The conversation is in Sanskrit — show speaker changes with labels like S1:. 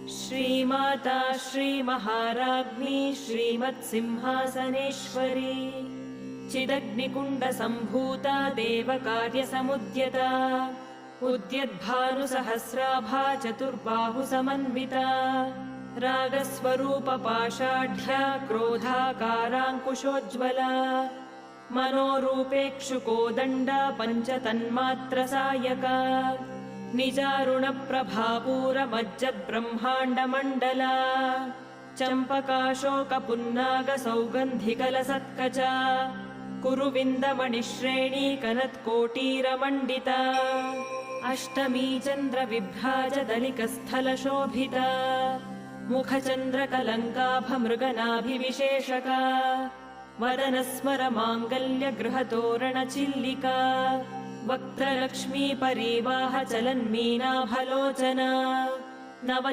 S1: श्रीमाता श्रीमहाराज्ञी श्रीमत्सिंहासनेश्वरी चिदग्निकुण्डसम्भूता देवकार्यसमुद्यता उद्यद्भानुसहस्राभा चतुर्बाहुसमन्विता रागस्वरूपपाषाढ्या क्रोधाकाराङ्कुशोज्ज्वला मनोरूपेक्षुकोदण्डा पञ्चतन्मात्रसायका निजारुणप्रभापूरमज्जद्ब्रह्माण्डमण्डला चम्पकाशोकपुन्नागसौगन्धिकलसत्कचा कुरुविन्दमणिश्रेणी कनत्कोटीरमण्डिता अष्टमी चन्द्रविभ्राजदलिकस्थलशोभिता मुखचन्द्रकलङ्काभमृगनाभिविशेषका वदनस्मरमाङ्गल्यगृहतोरणचिल्लिका वक्त्रलक्ष्मी परीवाह चलन्मीनाभलोचना नव